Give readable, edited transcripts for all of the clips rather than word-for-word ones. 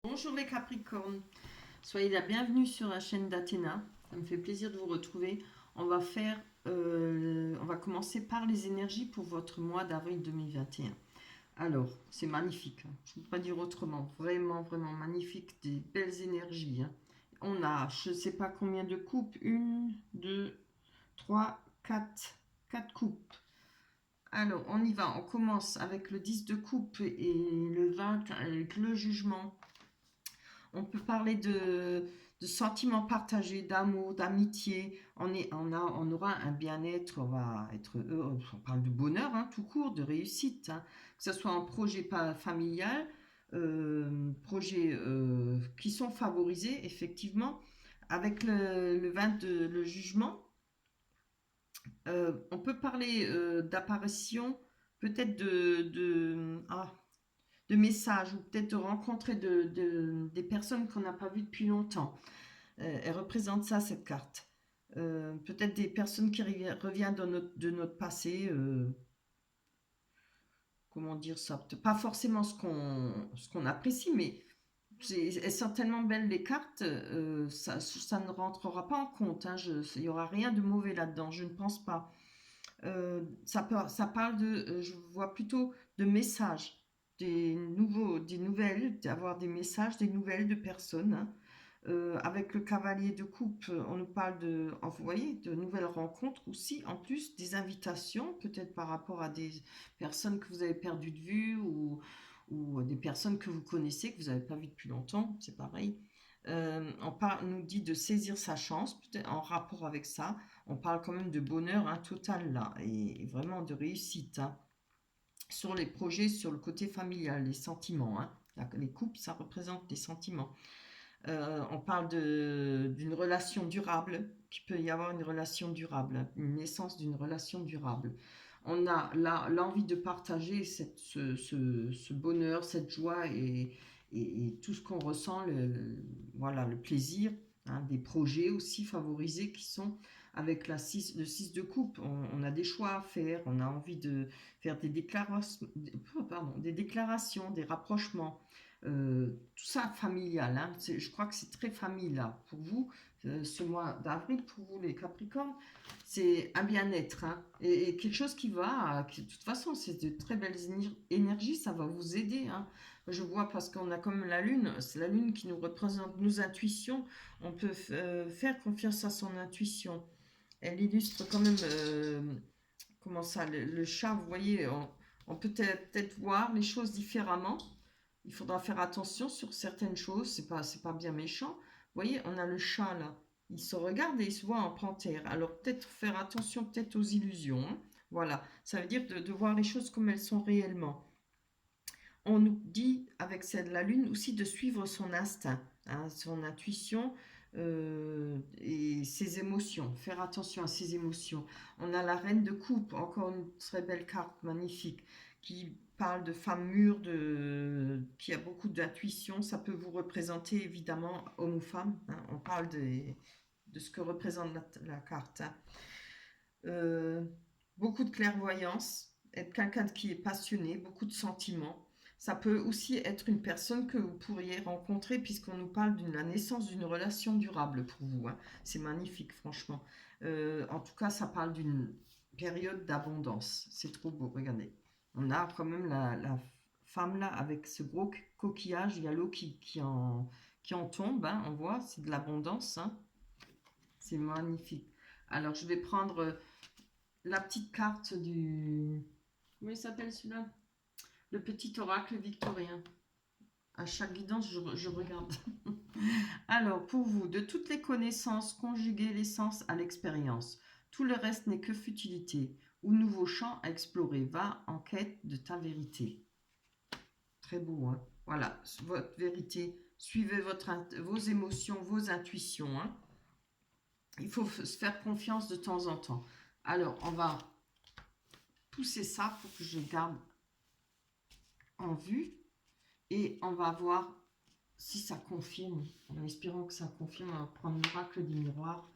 Bonjour les Capricornes, soyez la bienvenue sur la chaîne d'Athéna. Ça me fait plaisir de vous retrouver. On va commencer par les énergies pour votre mois d'avril 2021. Alors, c'est magnifique, hein. Je ne peux pas dire autrement. Vraiment, vraiment magnifique, des belles énergies, hein. On a, je ne sais pas combien de coupes. Une, deux, trois, quatre. Quatre coupes. Alors, on y va. On commence avec le 10 de coupe et le 20 avec le jugement. On peut parler de sentiments partagés, d'amour, d'amitié. On aura un bien-être, on va être heureux. On parle de bonheur, hein, tout court, de réussite, hein. Que ce soit en projet pas familial, projets qui sont favorisés, effectivement. Avec le 22, le jugement, on peut parler d'apparition, peut-être de messages, ou peut-être de rencontrer des personnes qu'on n'a pas vues depuis longtemps. Elle représente ça, cette carte. Peut-être des personnes qui reviennent de notre passé. Comment dire ça? Pas forcément ce qu'on apprécie, mais elles sont tellement belles les cartes, ça ne rentrera pas en compte, hein. Il n'y aura rien de mauvais là-dedans, je ne pense pas. Ça parle je vois plutôt de messages, des nouvelles, d'avoir des messages, des nouvelles de personnes, hein. Avec le cavalier de coupe, on nous parle vous voyez, de nouvelles rencontres aussi, en plus des invitations, peut-être par rapport à des personnes que vous avez perdues de vue ou des personnes que vous connaissez, que vous n'avez pas vues depuis longtemps, c'est pareil. On nous dit de saisir sa chance, peut-être en rapport avec ça. On parle quand même de bonheur, hein, total là, et vraiment de réussite, hein. Sur les projets, sur le côté familial, les sentiments, hein. Les couples, ça représente les sentiments. On parle d'une relation durable, qu'il peut y avoir une relation durable, une naissance d'une relation durable. On a l'envie de partager ce bonheur, cette joie et tout ce qu'on ressent, voilà, le plaisir, hein, des projets aussi favorisés qui sont avec le 6 de coupe. On a des choix à faire, on a envie de faire des déclarations, des rapprochements. Tout ça familial, hein. Je crois que c'est très famille là. Pour vous, ce mois d'avril, pour vous les Capricornes, c'est un bien-être, hein, et quelque chose de toute façon, c'est de très belles énergies, ça va vous aider, hein. Je vois parce qu'on a comme la Lune, c'est la Lune qui nous représente nos intuitions. On peut faire confiance à son intuition. Elle illustre quand même, comment ça, le chat, vous voyez, on peut peut-être voir les choses différemment. Il faudra faire attention sur certaines choses, c'est pas bien méchant. Vous voyez, on a le chat là, il se regarde et il se voit en panthère. Alors peut-être faire attention peut-être aux illusions, hein. Voilà, ça veut dire de voir les choses comme elles sont réellement. On nous dit avec la lune aussi de suivre son instinct, hein, son intuition et ses émotions, faire attention à ses émotions. On a la reine de coupe, encore une très belle carte, magnifique, qui parle de femme mûre, qui a beaucoup d'intuition. Ça peut vous représenter évidemment homme ou femme, hein. On parle de ce que représente la carte, hein. Euh, Beaucoup de clairvoyance, être quelqu'un qui est passionné, beaucoup de sentiments. Ça peut aussi être une personne que vous pourriez rencontrer puisqu'on nous parle de la naissance d'une relation durable pour vous, hein. C'est magnifique, franchement. En tout cas, ça parle d'une période d'abondance. C'est trop beau, regardez. On a quand même la femme là avec ce gros coquillage, il y a l'eau qui en tombe, hein, on voit, c'est de l'abondance, hein. C'est magnifique. Alors, je vais prendre la petite carte du... Comment il s'appelle celui-là? Le petit oracle victorien. À chaque guidance, je regarde. Alors, pour vous, de toutes les connaissances, conjuguez l'essence à l'expérience. Tout le reste n'est que futilité ou nouveau champ à explorer. Va en quête de ta vérité. Très beau, hein? Voilà, votre vérité. Suivez vos émotions, vos intuitions, hein. Il faut se faire confiance de temps en temps. Alors, on va pousser ça pour que je garde en vue et on va voir si ça confirme. En espérant que ça confirme, on va prendre l'oracle du miroir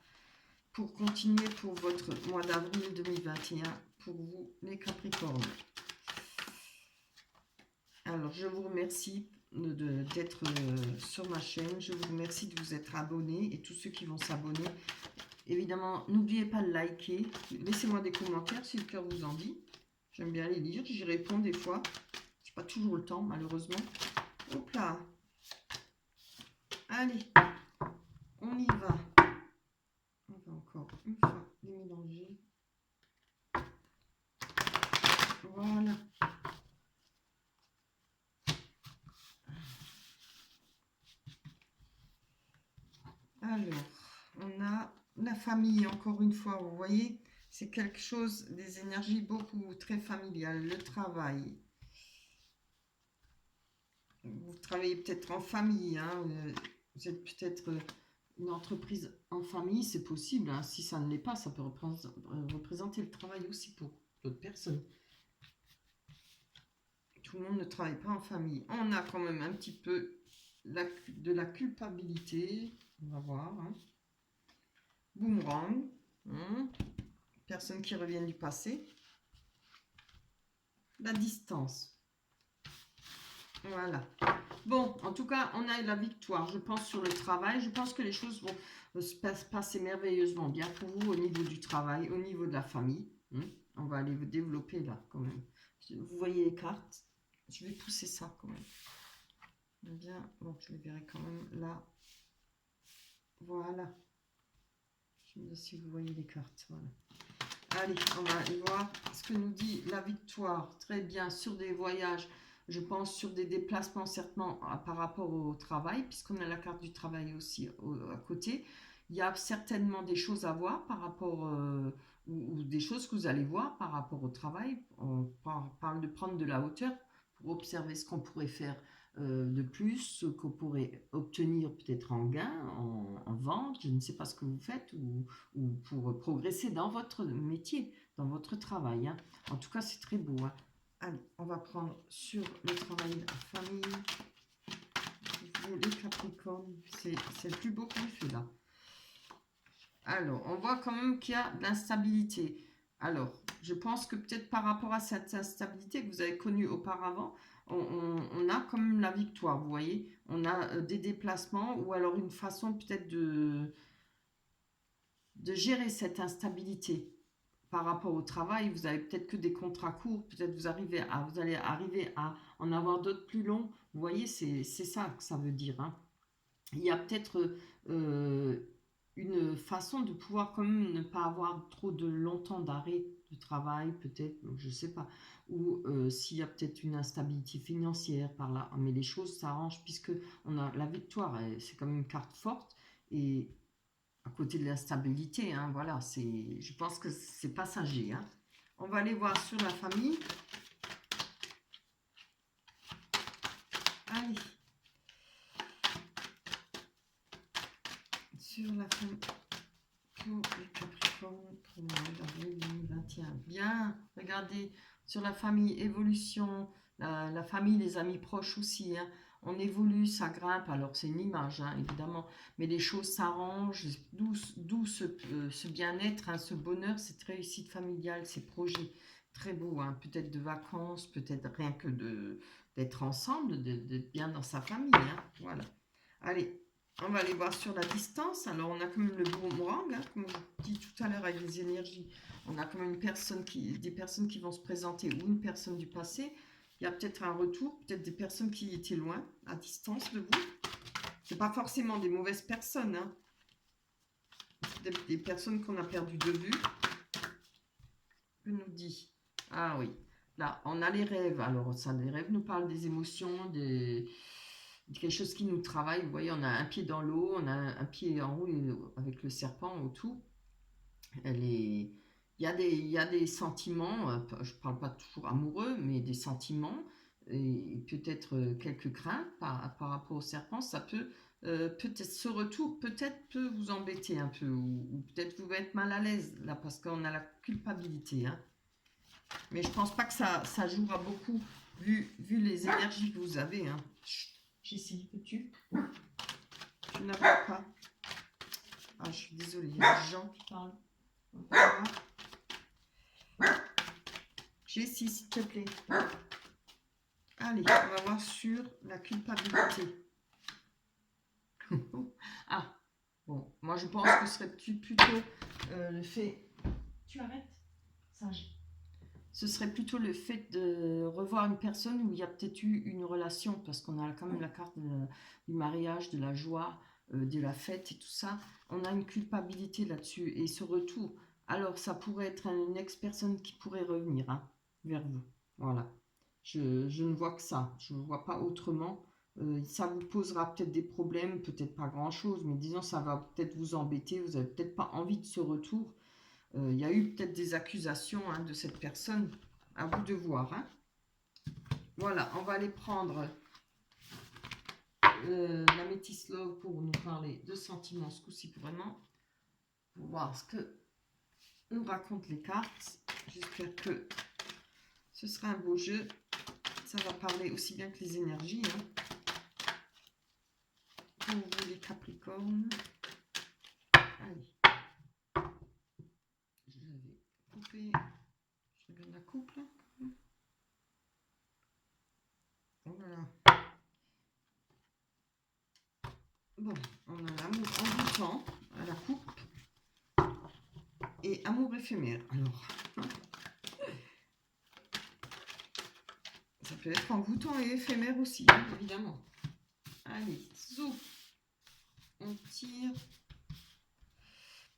pour continuer pour votre mois d'avril 2021 pour vous les Capricornes. Alors je vous remercie d'être sur ma chaîne. Je vous remercie de vous être abonnés et tous ceux qui vont s'abonner. Évidemment, n'oubliez pas de liker. Laissez-moi des commentaires si le cœur vous en dit. J'aime bien les lire. J'y réponds des fois. Je n'ai pas toujours le temps, malheureusement. Hop là. Allez, on y va. On va encore une fois les mélanger. Voilà. Alors, on a la famille, encore une fois, vous voyez, c'est quelque chose, des énergies beaucoup, très familiales, le travail. Vous travaillez peut-être en famille, hein, vous êtes peut-être une entreprise en famille, c'est possible, hein. Si ça ne l'est pas, ça peut représenter le travail aussi pour d'autres personnes. Tout le monde ne travaille pas en famille. On a quand même un petit peu de la culpabilité, on va voir, hein. Boomerang, hein. Personnes qui reviennent du passé. La distance. Voilà. Bon, en tout cas, on a eu la victoire, je pense, sur le travail. Je pense que les choses vont se passer merveilleusement bien pour vous au niveau du travail, au niveau de la famille. On va aller vous développer là, quand même. Vous voyez les cartes. Je vais pousser ça, quand même. Bien, bon, je les verrai quand même là. Voilà. Je me dis si vous voyez les cartes. Voilà. Allez, on va aller voir ce que nous dit la victoire. Très bien, sur des voyages, je pense sur des déplacements, certainement par rapport au travail, puisqu'on a la carte du travail aussi à côté. Il y a certainement des choses à voir par rapport, ou des choses que vous allez voir par rapport au travail. On parle de prendre de la hauteur pour observer ce qu'on pourrait faire de plus, ce qu'on pourrait obtenir peut-être en gain, en vente, je ne sais pas ce que vous faites, ou pour progresser dans votre métier, dans votre travail, hein. En tout cas, c'est très beau, hein. Allez, on va prendre sur le travail, la famille, les Capricornes, c'est le plus beau qu'on fait là. Alors, on voit quand même qu'il y a de l'instabilité. Alors, je pense que peut-être par rapport à cette instabilité que vous avez connue auparavant, on a quand même la victoire, vous voyez. On a des déplacements ou alors une façon peut-être de gérer cette instabilité par rapport au travail. Vous avez peut-être que des contrats courts, peut-être vous allez arriver à en avoir d'autres plus longs. Vous voyez, c'est ça que ça veut dire, hein. Il y a peut-être une façon de pouvoir quand même ne pas avoir trop de longtemps d'arrêt de travail, peut-être, je ne sais pas, ou s'il y a peut-être une instabilité financière par là, mais les choses s'arrangent puisque on a la victoire, c'est quand même une carte forte, et à côté de l'instabilité, hein, voilà, je pense que c'est passager, hein. On va aller voir sur la famille. Allez. Sur la famille. Pour les Capricornes, pour le mois d'avril 2021. Bien, regardez, sur la famille, évolution, la famille, les amis proches aussi, hein. On évolue, ça grimpe, alors c'est une image, hein, évidemment, mais les choses s'arrangent, d'où ce bien-être, hein, ce bonheur, cette réussite familiale, ces projets très beaux, hein, peut-être de vacances, peut-être rien que d'être ensemble, d'être bien dans sa famille, hein, voilà. Allez, on va aller voir sur la distance. Alors, on a quand même le boomerang, hein, comme je vous dis tout à l'heure avec les énergies. On a quand même des personnes qui vont se présenter ou une personne du passé. Il y a peut-être un retour, peut-être des personnes qui étaient loin, à distance de vous. C'est pas forcément des mauvaises personnes, hein. Des personnes qu'on a perdues de vue. Que nous dit? Ah oui, là, on a les rêves. Alors, ça, les rêves nous parlent des émotions, quelque chose qui nous travaille. Vous voyez, on a un pied dans l'eau, on a un pied en haut avec le serpent autour. Il y a des sentiments, je ne parle pas toujours amoureux, mais des sentiments, et peut-être quelques craintes par rapport au serpent. Ça peut-être ce retour peut vous embêter un peu, ou peut-être vous être mal à l'aise là, parce qu'on a la culpabilité, hein. Mais je pense pas que ça jouera beaucoup vu les énergies que vous avez, hein. Jessie, peux-tu? Tu n'appelles pas. Ah, je suis désolée, il y a des gens qui parlent. Jessie, s'il te plaît. Allez, on va voir sur la culpabilité. Ah, bon, moi je pense que ce serait plutôt le fait... Tu arrêtes, sage. Ce serait plutôt le fait de revoir une personne où il y a peut-être eu une relation, parce qu'on a quand même la carte du mariage, de la joie, de la fête et tout ça. On a une culpabilité là-dessus et ce retour. Alors, ça pourrait être une ex-personne qui pourrait revenir hein, vers vous. Voilà. Je ne vois que ça. Je ne vois pas autrement. Ça vous posera peut-être des problèmes, peut-être pas grand-chose, mais disons, ça va peut-être vous embêter. Vous n'avez peut-être pas envie de ce retour. Il y a eu peut-être des accusations hein, de cette personne. À vous de voir. Hein. Voilà, on va aller prendre la Métis Love pour nous parler de sentiments ce coup-ci vraiment. Pour voir ce que nous racontent les cartes. J'espère que ce sera un beau jeu. Ça va parler aussi bien que les énergies. Hein. Pour vous les Capricornes. Allez. Je l'avais coupé. Je regarde la coupe là. Voilà. Bon, on a l'amour envoûtant à la coupe et amour éphémère. Alors, ça peut être envoûtant et éphémère aussi, hein, évidemment. Allez, zou. On tire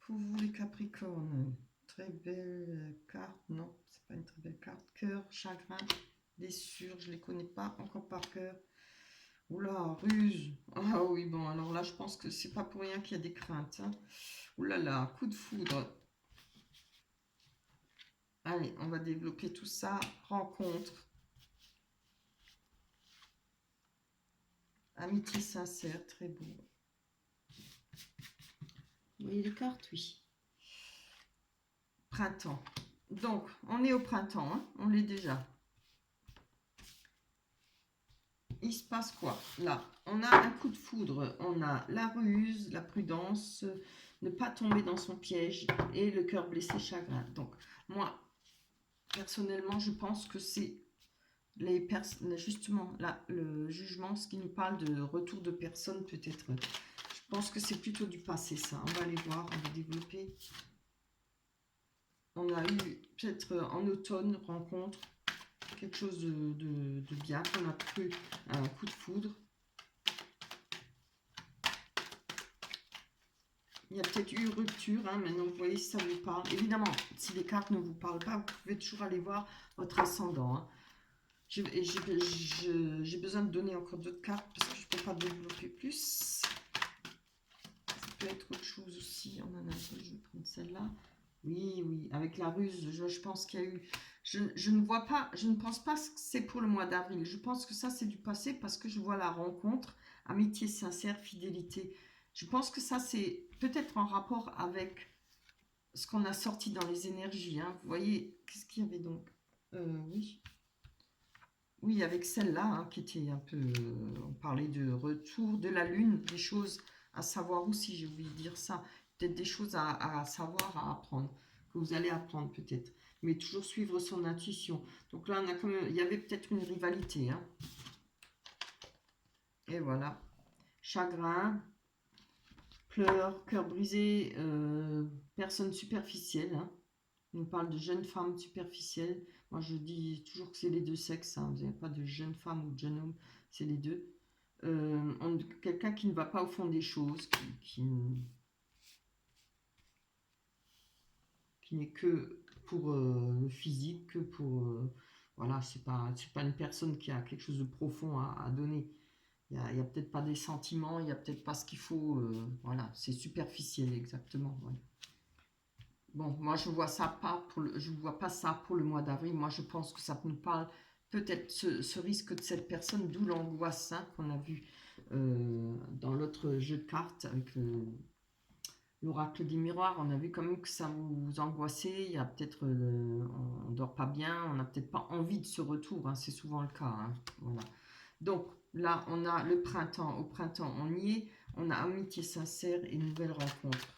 pour vous les Capricornes. Très belle carte. Non, c'est pas une très belle carte. Cœur, chagrin, blessure. Je les connais pas encore par cœur. Oula, ruse. Ah oui, bon, alors là, je pense que c'est pas pour rien qu'il y a des craintes. Hein. Oula là, coup de foudre. Allez, on va développer tout ça. Rencontre. Amitié sincère, très beau. Vous voyez les cartes? Oui. Printemps. Donc, on est au printemps, hein, on l'est déjà. Il se passe quoi? Là, on a un coup de foudre, on a la ruse, la prudence, ne pas tomber dans son piège et le cœur blessé, chagrin. Donc, moi, personnellement, je pense que c'est les personnes, justement, là, le jugement, ce qui nous parle de retour de personnes, peut-être. Je pense que c'est plutôt du passé, ça. On va aller voir, on va développer. On a eu peut-être en automne rencontre quelque chose de bien, qu'on a cru un coup de foudre. Il y a peut-être eu rupture, hein, maintenant vous voyez si ça vous parle. Évidemment, si les cartes ne vous parlent pas, vous pouvez toujours aller voir votre ascendant. Hein. J'ai besoin de donner encore d'autres cartes parce que je ne peux pas développer plus. Ça peut être autre chose aussi. On en a deux, je vais prendre celle-là. Oui, oui, avec la ruse, je pense qu'il y a eu... Je ne vois pas, je ne pense pas que c'est pour le mois d'avril. Je pense que ça, c'est du passé parce que je vois la rencontre, amitié sincère, fidélité. Je pense que ça, c'est peut-être en rapport avec ce qu'on a sorti dans les énergies. Hein. Vous voyez, qu'est-ce qu'il y avait donc Oui. Oui, avec celle-là, hein, qui était un peu... on parlait de retour de la lune, des choses à savoir aussi, j'ai oublié de dire ça. Peut-être des choses à savoir, à apprendre, que vous allez apprendre peut-être. Mais toujours suivre son intuition. Donc là, on a quand même, il y avait peut-être une rivalité. Hein. Et voilà. Chagrin, pleurs, cœur brisé, personne superficielle. Hein. On nous parle de jeunes femmes superficielles. Moi, je dis toujours que c'est les deux sexes. Hein. Vous n'avez pas de jeune femme ou de jeune homme, c'est les deux. Quelqu'un qui ne va pas au fond des choses, qui n'est que pour le physique, que pour... voilà, c'est pas une personne qui a quelque chose de profond à donner. Il n'y a peut-être pas des sentiments, il n'y a peut-être pas ce qu'il faut. Voilà, c'est superficiel, exactement. Voilà. Bon, moi je vois ça pas pour je vois pas ça pour le mois d'avril. Moi je pense que ça nous parle peut-être ce risque de cette personne, d'où l'angoisse hein, qu'on a vu dans l'autre jeu de cartes avec l'oracle des miroirs. On a vu quand même que ça vous angoissait. Il y a peut-être on dort pas bien, on n'a peut-être pas envie de ce retour. Hein, c'est souvent le cas. Hein, voilà. Donc là on a le printemps. Au printemps on y est. On a amitié sincère et nouvelle rencontre.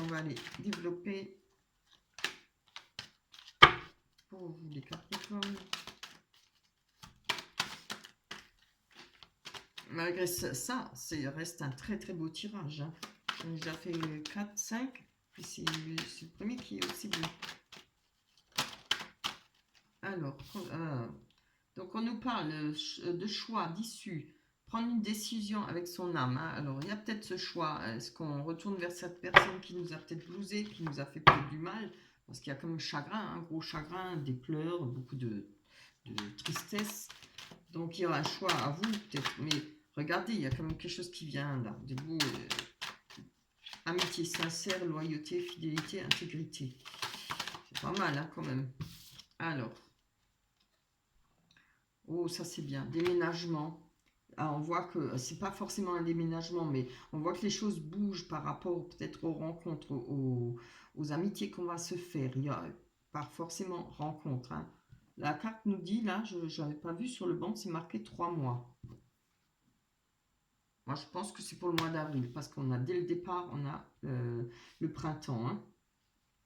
On va aller développer pour vous les Capricornes. Malgré ça, ça reste un très très beau tirage, hein. J'en ai déjà fait 4, 5. Puis c'est le premier qui est aussi beau. Alors, donc on nous parle de choix, d'issue, prendre une décision avec son âme, hein. Alors il y a peut-être ce choix, est-ce qu'on retourne vers cette personne qui nous a peut-être blousé, qui nous a fait peut-être du mal, parce qu'il y a comme chagrin, un gros chagrin, des pleurs, beaucoup de tristesse. Donc il y aura un choix à vous peut-être, mais regardez, il y a quand même quelque chose qui vient là, de vous, amitié sincère, loyauté, fidélité, intégrité. C'est pas mal hein, quand même. Alors, oh, ça c'est bien. Déménagement. Ah, on voit que c'est pas forcément un déménagement, mais on voit que les choses bougent par rapport peut-être aux rencontres, aux amitiés qu'on va se faire. Il y a pas forcément rencontre, hein. La carte nous dit, là, je n'avais pas vu sur le banc, c'est marqué 3 mois. Moi, je pense que c'est pour le mois d'avril, parce qu'on a dès le départ, on a le printemps, hein.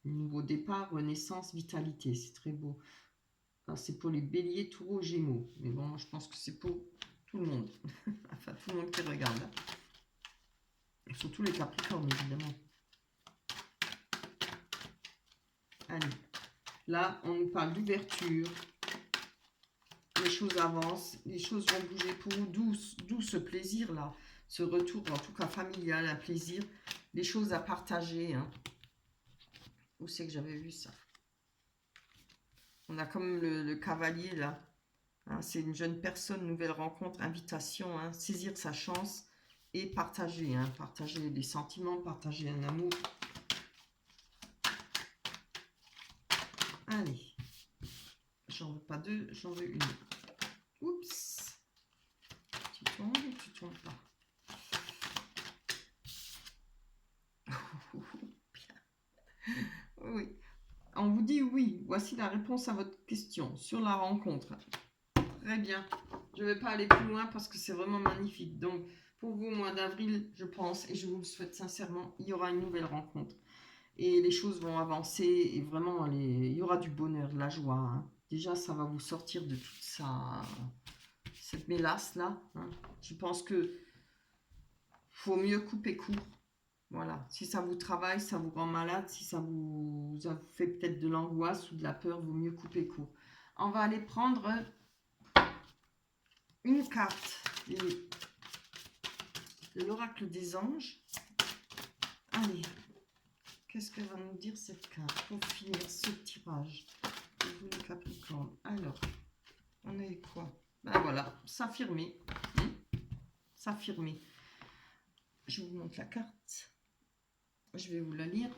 Nouveau départ, renaissance, vitalité, c'est très beau. C'est pour les béliers, taureaux, gémeaux. Mais bon, je pense que c'est pour tout le monde. Enfin, tout le monde qui regarde. Et surtout les capricornes, évidemment. Allez. Là, on nous parle d'ouverture. Les choses avancent. Les choses vont bouger pour vous. D'où ce plaisir-là. Ce retour, en tout cas familial, un plaisir. Les choses à partager. Hein. Où c'est que j'avais vu ça? On a comme le cavalier, là. Hein, c'est une jeune personne, nouvelle rencontre, invitation, hein, saisir sa chance et partager, hein, partager des sentiments, partager un amour. Allez, j'en veux pas deux, j'en veux une. Oups, tu tombes ou tu tombes pas? Oui, on vous dit oui, voici la réponse à votre question sur la rencontre. Très bien, je ne vais pas aller plus loin parce que c'est vraiment magnifique. Donc, pour vous, au mois d'avril, je pense, et je vous le souhaite sincèrement, il y aura une nouvelle rencontre. Et les choses vont avancer et vraiment, il y aura du bonheur, de la joie, hein. Déjà, ça va vous sortir de toute cette mélasse-là, hein. Je pense que faut mieux couper court. Voilà, si ça vous travaille, ça vous rend malade, si ça vous fait peut-être de l'angoisse ou de la peur, vaut mieux couper court. On va aller prendre une carte de l'oracle des anges. Allez, qu'est-ce que va nous dire cette carte pour finir ce tirage? Vous les Capricornes. Alors, on a eu quoi? Ben voilà, s'affirmer. S'affirmer. Je vous montre la carte. Je vais vous la lire.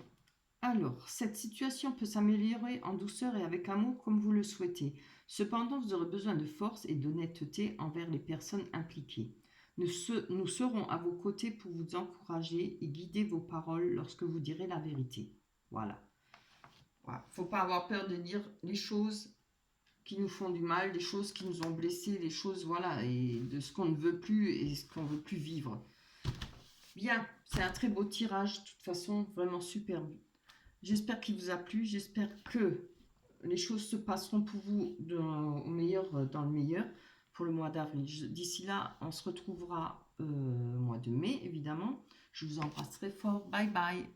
Alors, cette situation peut s'améliorer en douceur et avec amour comme vous le souhaitez. Cependant, vous aurez besoin de force et d'honnêteté envers les personnes impliquées. Nous serons à vos côtés pour vous encourager et guider vos paroles lorsque vous direz la vérité. Voilà. Voilà. Faut pas avoir peur de dire les choses qui nous font du mal, les choses qui nous ont blessés, les choses, voilà, et de ce qu'on ne veut plus et ce qu'on ne veut plus vivre. Bien, c'est un très beau tirage, de toute façon, vraiment superbe. J'espère qu'il vous a plu, j'espère que les choses se passeront pour vous au meilleur, dans le meilleur pour le mois d'avril. D'ici là, on se retrouvera au mois de mai, évidemment. Je vous embrasse très fort. Bye bye.